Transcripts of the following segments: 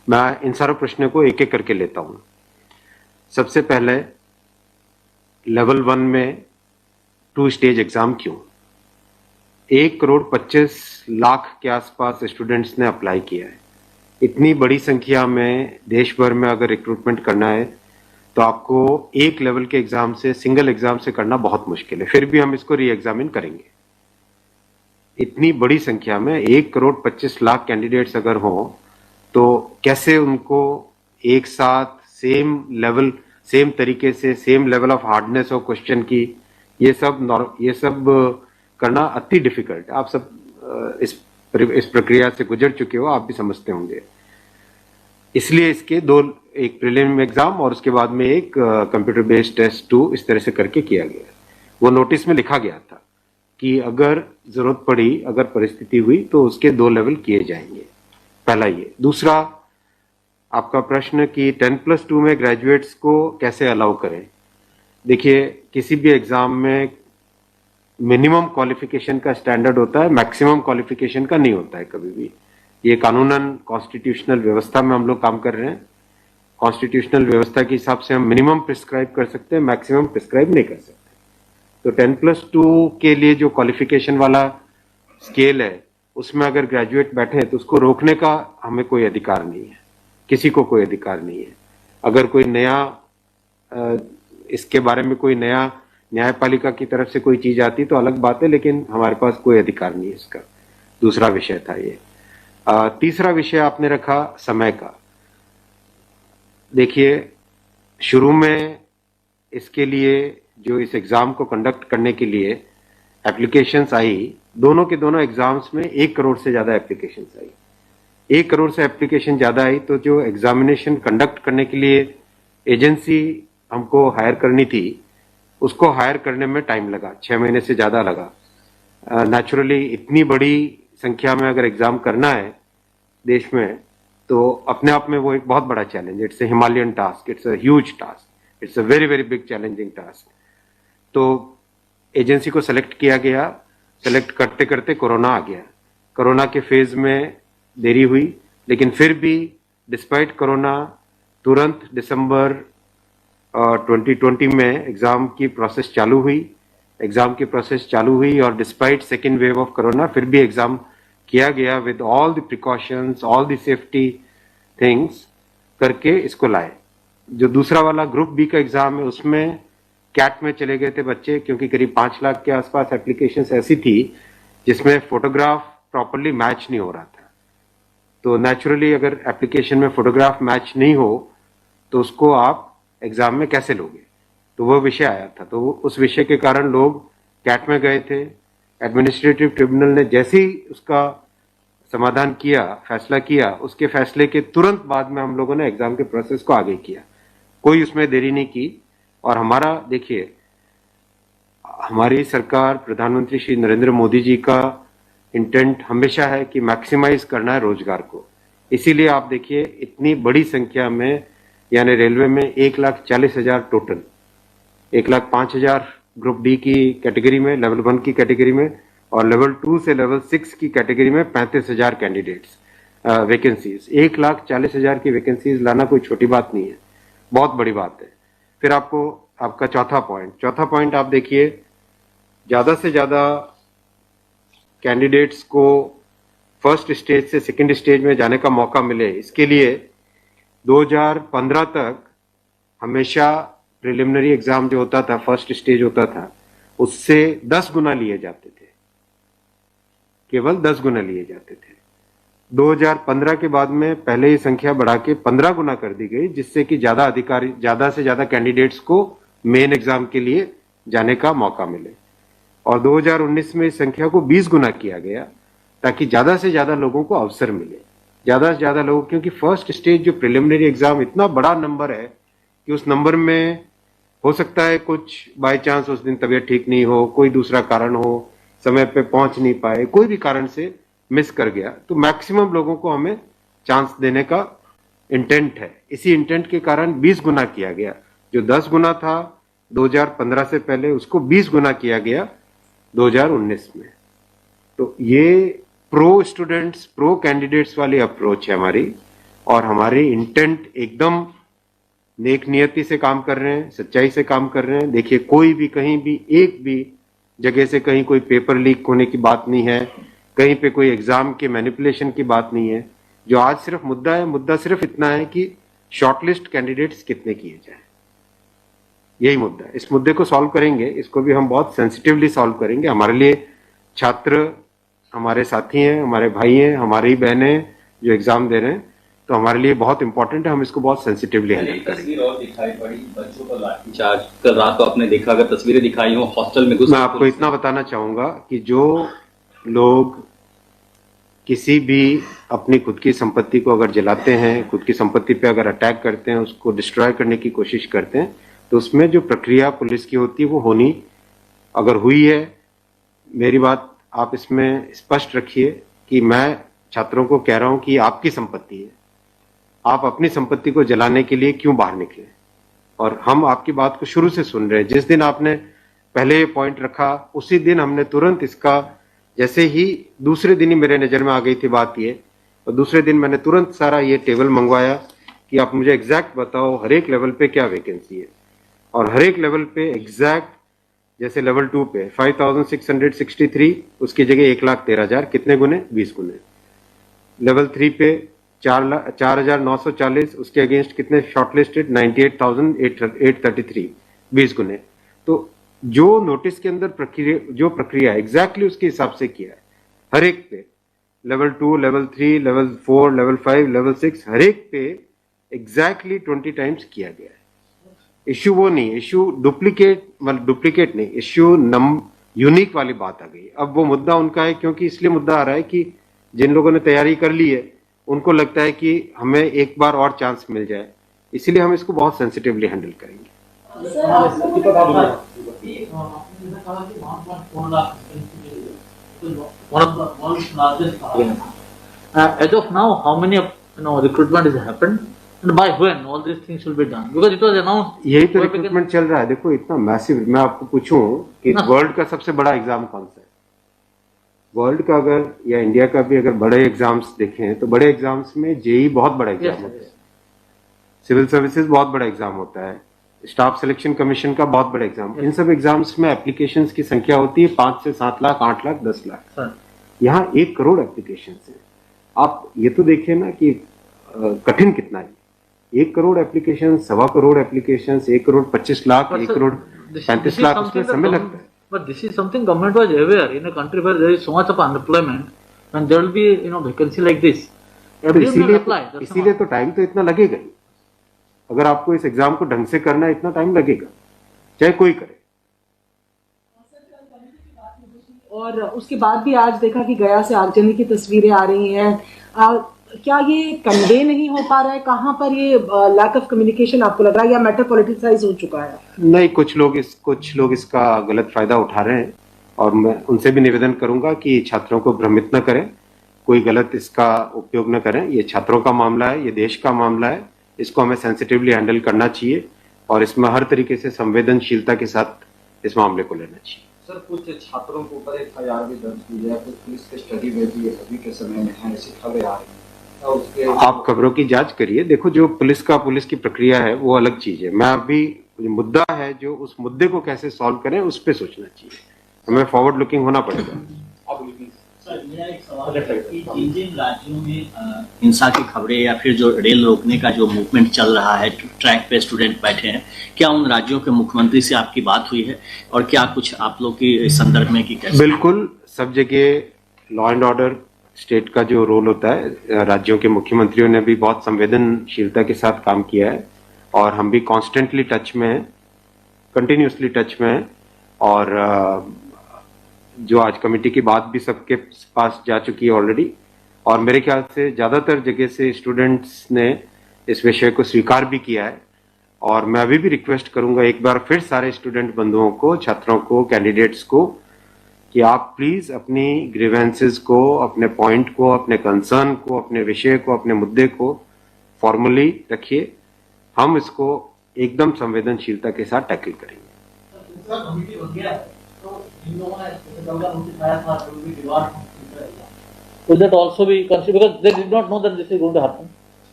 मैं इन सारे प्रश्नों को एक एक करके लेता हूं। सबसे पहले लेवल 1 में 2 स्टेज एग्जाम क्यों? 1,25,00,000 के आसपास स्टूडेंट्स ने अप्लाई किया है। इतनी बड़ी संख्या में देश भर में अगर रिक्रूटमेंट करना है तो आपको एक लेवल के एग्जाम से, सिंगल एग्जाम से करना बहुत मुश्किल है। फिर भी हम इसको री एग्जामिन करेंगे। इतनी बड़ी संख्या में 1,25,00,000 कैंडिडेट्स अगर हो तो कैसे उनको एक साथ सेम तरीके से सेम लेवल ऑफ हार्डनेस और क्वेश्चन की ये सब करना अति डिफिकल्ट है। आप सब इस प्रक्रिया से गुजर चुके हो, आप भी समझते होंगे। इसलिए इसके दो, एक प्रीलिम एग्जाम और उसके बाद में एक कंप्यूटर बेस्ड टेस्ट 2 इस तरह से करके किया गया। वो नोटिस में लिखा गया था कि अगर जरूरत पड़ी, अगर परिस्थिति हुई तो उसके 2 लेवल किए जाएंगे। पहला ये। दूसरा आपका प्रश्न कि 10+2 में ग्रेजुएट्स को कैसे अलाउ करें। देखिए, किसी भी एग्जाम में मिनिमम क्वालिफिकेशन का स्टैंडर्ड होता है, मैक्सिमम क्वालिफिकेशन का नहीं होता है कभी भी। ये कानूनन कॉन्स्टिट्यूशनल व्यवस्था में हम लोग काम कर रहे हैं। कॉन्स्टिट्यूशनल व्यवस्था के हिसाब से हम मिनिमम प्रिस्क्राइब कर सकते हैं, मैक्सिमम प्रिस्क्राइब नहीं कर सकते। तो 10+2 के लिए जो क्वालिफिकेशन वाला स्केल है उसमें अगर ग्रेजुएट बैठे हैं तो उसको रोकने का हमें कोई अधिकार नहीं है, किसी को कोई अधिकार नहीं है। अगर कोई नया इसके बारे में कोई नया न्यायपालिका की तरफ से कोई चीज आती तो अलग बात है, लेकिन हमारे पास कोई अधिकार नहीं है इसका। दूसरा विषय था ये। तीसरा विषय आपने रखा समय का। देखिए, शुरू में इसके लिए जो इस एग्जाम को कंडक्ट करने के लिए एप्लीकेशंस आई, दोनों के दोनों एग्जाम्स में 1 करोड़ से ज्यादा एप्लीकेशंस आई। 1 करोड़ से एप्लीकेशन ज्यादा आई तो जो एग्जामिनेशन कंडक्ट करने के लिए एजेंसी हमको हायर करनी थी, उसको हायर करने में टाइम लगा, 6 महीने से ज्यादा लगा। नेचुरली इतनी बड़ी संख्या में अगर एग्जाम करना है देश में तो अपने आप में वो एक बहुत बड़ा challenge. It's a Himalayan task, it's a huge task, it's a very very big challenging task. तो एजेंसी को सेलेक्ट किया गया। सेलेक्ट करते करते कोरोना आ गया। कोरोना के फेज में देरी हुई, लेकिन फिर भी डिस्पाइट कोरोना तुरंत दिसंबर 2020 में एग्जाम की प्रोसेस चालू हुई और despite second wave of corona फिर भी एग्जाम किया गया with all the precautions, all the safety things करके इसको लाए। जो दूसरा वाला ग्रुप बी का एग्जाम है उसमें कैट में चले गए थे बच्चे, क्योंकि करीब 5 लाख के आसपास एप्लीकेशंस ऐसी थी जिसमें फोटोग्राफ प्रॉपरली मैच नहीं हो रहा था। तो नेचुरली अगर एप्लीकेशन में फोटोग्राफ मैच नहीं हो तो उसको आप एग्जाम में कैसे लोगे, तो वो विषय आया था। तो उस विषय के कारण लोग कैट में गए थे। एडमिनिस्ट्रेटिव ट्रिब्यूनल ने जैसे ही उसका समाधान किया, फैसला किया, उसके फैसले के तुरंत बाद में हम लोगों ने एग्जाम के प्रोसेस को आगे किया। कोई उसमें देरी नहीं की। और हमारा, देखिए, हमारी सरकार, प्रधानमंत्री श्री नरेंद्र मोदी जी का इंटेंट हमेशा है कि मैक्सिमाइज करना है रोजगार को। इसीलिए आप देखिए, इतनी बड़ी संख्या में, यानी रेलवे में 1,40,000 टोटल, 1,05,000 ग्रुप डी की कैटेगरी में, लेवल 1 की कैटेगरी में, और लेवल 2 से लेवल 6 की कैटेगरी में 35,000 कैंडिडेट्स वैकेंसीज। 1,40,000 की वैकेंसीज लाना कोई छोटी बात नहीं है, बहुत बड़ी बात है। फिर आपका चौथा पॉइंट आप देखिए, ज्यादा से ज्यादा कैंडिडेट्स को फर्स्ट स्टेज से सेकंड स्टेज में जाने का मौका मिले, इसके लिए 2015 तक हमेशा प्रिलिमिनरी एग्जाम जो होता था, फर्स्ट स्टेज होता था, उससे 10 गुना लिए जाते थे, केवल 10 गुना लिए जाते थे। 2015 के बाद में पहले ही संख्या बढ़ा के 15 गुना कर दी गई, जिससे कि ज्यादा से ज्यादा कैंडिडेट्स को मेन एग्जाम के लिए जाने का मौका मिले। और 2019 में इस संख्या को 20 गुना किया गया ताकि ज्यादा से ज्यादा लोगों को अवसर मिले, ज्यादा से ज्यादा लोग, क्योंकि फर्स्ट स्टेज जो प्रिलिमिनरी एग्जाम इतना बड़ा नंबर है कि उस नंबर में हो सकता है कुछ बाय चांस उस दिन तबीयत ठीक नहीं हो, कोई दूसरा कारण हो, समय पे पहुंच नहीं पाए, कोई भी कारण से मिस कर गया, तो मैक्सिमम लोगों को हमें चांस देने का इंटेंट है। इसी इंटेंट के कारण 20 गुना किया गया। जो 10 गुना था 2015 से पहले, उसको 20 गुना किया गया 2019 में। तो ये प्रो स्टूडेंट्स, प्रो कैंडिडेट्स वाली अप्रोच है हमारी। और हमारे इंटेंट एकदम नेक नियति से काम कर रहे हैं, सच्चाई से काम कर रहे हैं। देखिए, कोई भी कहीं भी एक भी जगह से कहीं कोई पेपर लीक होने की बात नहीं है, कहीं पे कोई एग्जाम के मैनिपुलेशन की बात नहीं है। जो आज सिर्फ मुद्दा है, मुद्दा सिर्फ इतना है कि शॉर्टलिस्ट कैंडिडेट्स कितने किए जाए, यही मुद्दा है। इस मुद्दे को सॉल्व करेंगे, इसको भी हम बहुत सेंसिटिवली सॉल्व करेंगे। हमारे लिए छात्र हमारे साथी हैं, हमारे भाई हैं, हमारी बहनें जो एग्जाम दे रहे हैं, तो हमारे लिए बहुत इंपॉर्टेंट है। हम इसको बहुत सेंसिटिवली हैंडल करेंगे। तस्वीर और दिखाई पड़ी बच्चों पर लाठीचार्ज, कल रात को आपने देखा, अगर तस्वीरें दिखाई हो हॉस्टल में घुस। मैं आपको इतना बताना चाहूंगा कि जो लोग किसी भी अपनी खुद की संपत्ति को अगर जलाते हैं, खुद की संपत्ति पे अगर अटैक करते हैं, उसको डिस्ट्रॉय करने की कोशिश करते हैं, तो उसमें जो प्रक्रिया पुलिस की होती है वो होनी, अगर हुई है, मेरी बात आप इसमें स्पष्ट रखिए कि मैं छात्रों को कह रहा हूं कि आपकी संपत्ति है, आप अपनी संपत्ति को जलाने के लिए क्यों बाहर निकले। और हम आपकी बात को शुरू से सुन रहे हैं। जिस दिन आपने पहले पॉइंट रखा, उसी दिन हमने तुरंत इसका, जैसे ही दूसरे दिन ही मेरे नजर में आ गई थी बात ये, और दूसरे दिन मैंने तुरंत सारा ये टेबल मंगवाया कि आप मुझे एग्जैक्ट बताओ हर एक लेवल पे क्या वैकेंसी है। और हर एक लेवल पे एग्जैक्ट, जैसे लेवल 2 पे 5663, उसकी जगह 1,13,000, कितने गुने? 20 गुने। लेवल 3 पे 4,940, उसके अगेंस्ट कितने शॉर्टलिस्टेड? 98,833, 20 गुने। तो जो नोटिस के अंदर प्रक्रिया एग्जैक्टली उसके हिसाब से किया है हर एक पे, level 2, level 3, level 4, level 5, level 6, हर एक पे एग्जैक्टली 20 टाइम्स किया गया है। इश्यू वो नहीं, इश्यू डुप्लीकेट नहीं, इश्यू यूनिक वाली बात आ गई। अब वो मुद्दा उनका है, क्योंकि इसलिए मुद्दा आ रहा है कि जिन लोगों ने तैयारी कर ली है उनको लगता है कि हमें एक बार और चांस मिल जाए, इसीलिए हम इसको बहुत सेंसिटिवली हैंडल करेंगे। As of now, how many recruitment has happened and by when all these things will be done? Because it was announced. यही तो रिक्रूटमेंट चल रहा है। देखो, इतना मैसिव, मैं आपको पूछूं कि वर्ल्ड का सबसे बड़ा एग्जाम कौन सा है? वर्ल्ड का अगर, या इंडिया का भी अगर बड़े एग्जाम्स देखें, तो बड़े एग्जाम्स में जेई बहुत बड़ा एग्जाम होता है, सिविल सर्विसेज बहुत बड़ा एग्जाम होता है, स्टाफ सिलेक्शन कमीशन का बहुत बड़ा एग्जाम। इन सब एग्जाम्स में एप्लीकेशंस की संख्या होती है 5 से 7 लाख, 8 लाख, 10 लाख। यहाँ 1 करोड़ एप्लीकेशंस हैं। आप ये तो देखिए ना कि कठिन कितना है। 1 करोड़ एप्लीकेशन, 1.25 करोड़ एप्लीकेशन, 1 करोड़ 25 लाख, 1 करोड़ 35 लाख, उसमें समय लगता है। But this is something government was aware in a country where there is so much of unemployment, and there will be vacancy like this. इसीलिए तो टाइम तो इतना लगेगा ही। अगर आपको इस एग्जाम को ढंग से करना है, इतना टाइम लगेगा, चाहे कोई करे। और उसके बाद भी आज देखा कि गया से आगजनी की तस्वीरें आ रही हैं। क्या ये कन्वे नहीं हो पा रहा है? कहाँ पर ये लैक ऑफ कम्युनिकेशन आपको लग रहा है, या मैटर पॉलिटिसाइज हो चुका है? नहीं, कुछ लोग इसका गलत फायदा उठा रहे हैं, और मैं उनसे भी निवेदन करूंगा कि छात्रों को भ्रमित न करें, कोई गलत इसका उपयोग न करें। ये छात्रों का मामला है, ये देश का मामला है, इसको हमें सेंसिटिवली हैंडल करना चाहिए, और इसमें हर तरीके से संवेदनशीलता के साथ इस मामले को लेना चाहिए। सर, कुछ छात्रों के ऊपर FIR भी दर्ज की है, कुछ पुलिस के स्टडी में भी अभी के समय में है, ऐसी खबरें आ रही हैं। आप खबरों की जांच करिए। देखो, जो पुलिस की प्रक्रिया है वो अलग चीज है। मैं अभी मुद्दा है, जो उस मुद्दे को कैसे सॉल्व करें उस पे सोचना चाहिए, हमें फॉरवर्ड लुकिंग होना पड़ेगा। सर, मेरा एक सवाल है कि जिन राज्यों में हिंसा की खबरें या फिर जो रेल रोकने का जो मूवमेंट चल रहा है, ट्रैक पे स्टूडेंट बैठे हैं, क्या उन राज्यों के मुख्यमंत्री से आपकी बात हुई है, और क्या कुछ आप लोग की इस संदर्भ में की कैसे? बिल्कुल, सब जगह लॉ एंड ऑर्डर स्टेट का जो रोल होता है, राज्यों के मुख्यमंत्रियों ने भी बहुत संवेदनशीलता के साथ काम किया है, और हम भी कॉन्स्टेंटली टच में हैं, कंटिन्यूसली टच में हैं। और जो आज कमेटी की बात भी सबके पास जा चुकी है ऑलरेडी, और मेरे ख्याल से ज़्यादातर जगह से स्टूडेंट्स ने इस विषय को स्वीकार भी किया है। और मैं अभी भी रिक्वेस्ट करूंगा एक बार फिर सारे स्टूडेंट बंधुओं को, छात्रों को, कैंडिडेट्स को, कि आप प्लीज अपनी ग्रीवेंसेस को, अपने पॉइंट को, अपने कंसर्न को, अपने विषय को, अपने मुद्दे को फॉर्मली रखिए। हम इसको एकदम संवेदनशीलता के साथ टैकल करेंगे। Will that also be considered, because they did not know that this is going to happen?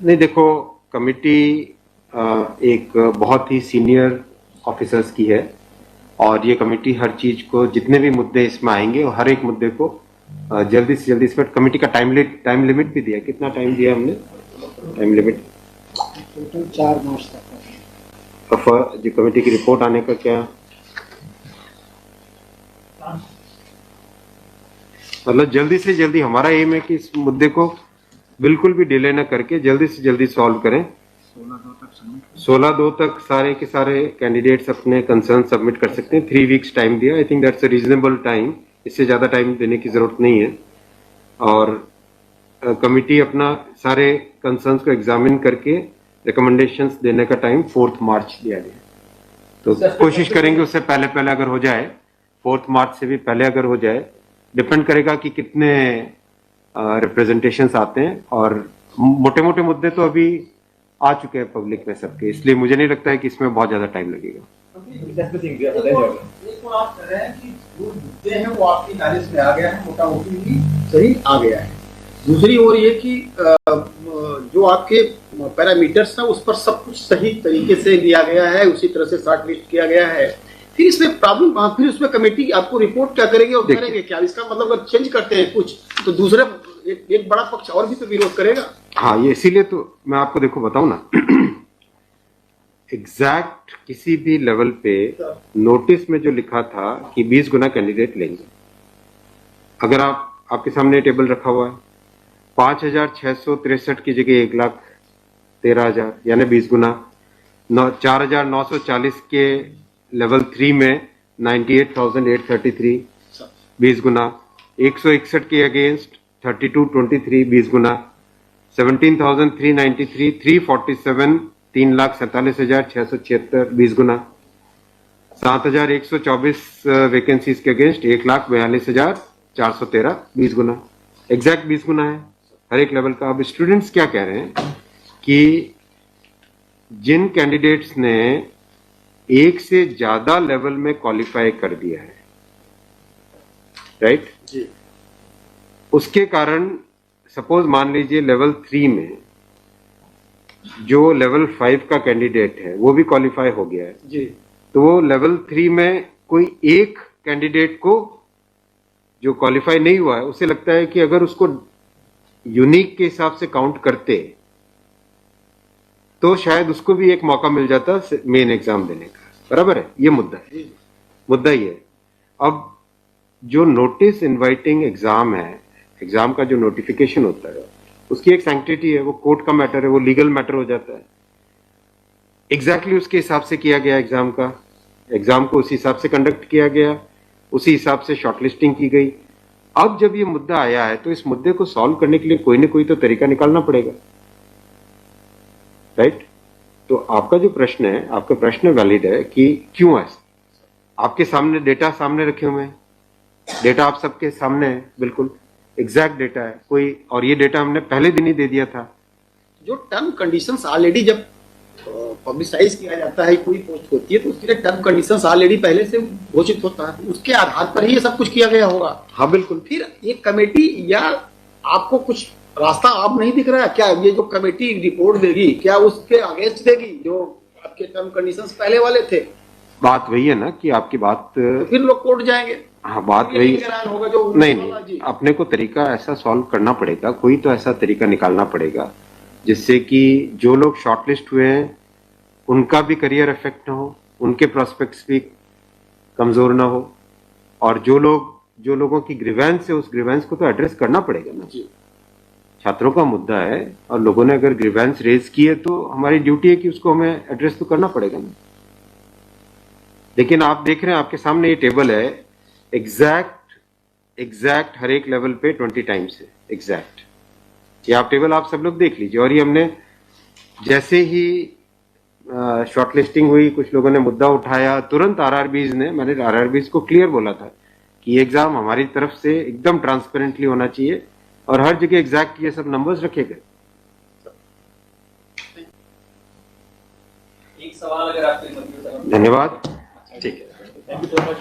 नहीं, देखो, कमिटी एक बहुत ही सीनियर ऑफिसर्स की है और ये कमेटी हर चीज को, जितने भी मुद्दे इसमें आएंगे और हर एक मुद्दे को जल्दी से जल्दी, इसमें कमेटी का टाइम लिमिट भी दिया। कितना टाइम दिया हमने? टाइम लिमिट टोटल 4 मार्च तक। जो कमेटी की रिपोर्ट आने का क्या मतलब, जल्दी से जल्दी हमारा एम है कि इस मुद्दे को बिल्कुल भी डिले न करके जल्दी से जल्दी सॉल्व करें। 16/2 तक सारे के सारे कैंडिडेट्स अपने कंसर्न सबमिट कर सकते हैं। 3 वीक्स टाइम दिया। I think that's a reasonable time. इससे ज्यादा टाइम देने की जरूरत नहीं है। और कमिटी अपना सारे कंसर्न्स को एग्जामिन करके रिकमेंडेशंस देने का टाइम 4 मार्च दिया गया। तो कोशिश करेंगे उससे पहले पहले अगर हो जाए, 4 मार्च से भी पहले अगर हो जाए। डिपेंड करेगा कि कितने रिप्रेजेंटेशंस आते हैं, और मोटे मोटे मुद्दे तो अभी आ चुके हैं पब्लिक में सबके, इसलिए मुझे नहीं लगता है कि इसमें बहुत ज्यादा टाइम लगेगा। एक तो आप कह रहे हैं कि जो मुद्दे हैं वो आपकी नॉलेज में आ गया है, मोटा मोटी सही आ गया है। दूसरी ओर ये कि जो आपके पैरामीटर्स हैं उस पर सब कुछ सही तरीके से लिया गया है, उसी तरह से शॉर्ट लिस्ट किया गया है। फिर इसमें प्रॉब्लम, फिर उसमें कमेटी आपको रिपोर्ट क्या करेगी और करेंगे क्या? इसका मतलब अगर चेंज करते हैं कुछ तो दूसरे एक बड़ा पक्ष और भी तो विरोध करेगा। हाँ, ये इसीलिए तो मैं आपको देखो बताऊं ना, एग्जैक्ट किसी भी लेवल पे नोटिस में जो लिखा था कि 20 गुना कैंडिडेट लेंगे, अगर आपके सामने टेबल रखा हुआ है, 5,663 की जगह 1,13,000 यानी 20 गुना। 4,940 के लेवल 3 में 98,833 20 गुना। 161 के अगेंस्ट 3223 20 गुना। 17,393 347 3,47,676 20 गुना। 7,124 वैकेंसीज के अगेंस्ट 1,42,413 20 गुना। एग्जैक्ट 20 गुना है हर एक लेवल का। अब स्टूडेंट्स क्या कह रहे हैं कि जिन कैंडिडेट्स ने एक से ज्यादा लेवल में क्वालिफाई कर दिया है, राइट जी, उसके कारण सपोज मान लीजिए लेवल 3 में जो लेवल 5 का कैंडिडेट है वो भी क्वालिफाई हो गया है जी, तो वो लेवल 3 में कोई एक कैंडिडेट को जो क्वालिफाई नहीं हुआ है, उसे लगता है कि अगर उसको यूनिक के हिसाब से काउंट करते तो शायद उसको भी एक मौका मिल जाता मेन एग्जाम देने का। बराबर है, ये मुद्दा है, मुद्दा ये है। अब जो नोटिस इनवाइटिंग एग्जाम है, एग्जाम का जो नोटिफिकेशन होता है उसकी एक सैंक्टिटी है, वो कोर्ट का मैटर है, वो लीगल मैटर हो जाता है। एग्जैक्टली उसके हिसाब से किया गया एग्जाम का, एग्जाम को उसी हिसाब से कंडक्ट किया गया, उसी हिसाब से शॉर्टलिस्टिंग की गई। अब जब ये मुद्दा आया है तो इस मुद्दे को सॉल्व करने के लिए कोई ना कोई तो तरीका निकालना पड़ेगा, राइट? तो आपका जो प्रश्न है, आपका प्रश्न वैलिड है कि क्यों ऐसा। आपके सामने डेटा सामने रखे हुए हैं, डेटा आप सबके सामने है, बिल्कुल एग्जैक्ट डेटा है कोई, और ये डेटा हमने पहले दिन ही दे दिया था। जो टर्म कंडीशंस ऑलरेडी जब पब्लिसाइज किया जाता है, कोई पोस्ट होती है तो उसके लिए टर्म कंडीशंस ऑलरेडी पहले से घोषित होता है, उसके आधार पर ही ये सब कुछ किया गया होगा। हाँ बिल्कुल। फिर ये कमेटी, या आपको कुछ रास्ता आप नहीं दिख रहा है क्या? ये जो कमेटी रिपोर्ट देगी क्या उसके अगेंस्ट देगी जो आपके टर्म कंडीशंस पहले वाले थे? बात वही है ना कि आपकी बात, तो फिर लोग कोर्ट जाएंगे। हाँ, बात वही होगा जो नहीं, अपने को तरीका ऐसा सॉल्व करना पड़ेगा, कोई तो ऐसा तरीका निकालना पड़ेगा जिससे कि जो लोग शॉर्टलिस्ट हुए हैं उनका भी करियर इफेक्ट ना हो, उनके प्रोस्पेक्ट्स भी कमजोर ना हो, और जो लोगों की ग्रीवेंस है उस ग्रीवेंस को तो एड्रेस करना पड़ेगा ना। छात्रों का मुद्दा है और लोगों ने अगर ग्रीवेंस रेज की है तो हमारी ड्यूटी है कि उसको हमें एड्रेस तो करना पड़ेगा ना। लेकिन आप देख रहे हैं आपके सामने ये टेबल है, एग्जैक्ट हर एक लेवल पे 20 टाइम्स है एग्जैक्ट। ये आप टेबल आप सब लोग देख लीजिए। और ये हमने जैसे ही शॉर्टलिस्टिंग हुई, कुछ लोगों ने मुद्दा उठाया, तुरंत मैंने आरआरबीज को क्लियर बोला था कि ये एग्जाम हमारी तरफ से एकदम ट्रांसपेरेंटली होना चाहिए और हर जगह एग्जैक्ट ये सब नंबर्स रखे गए। एक सवाल अगर आपके धन्यवाद। ठीक है, थैंक यू सो मच।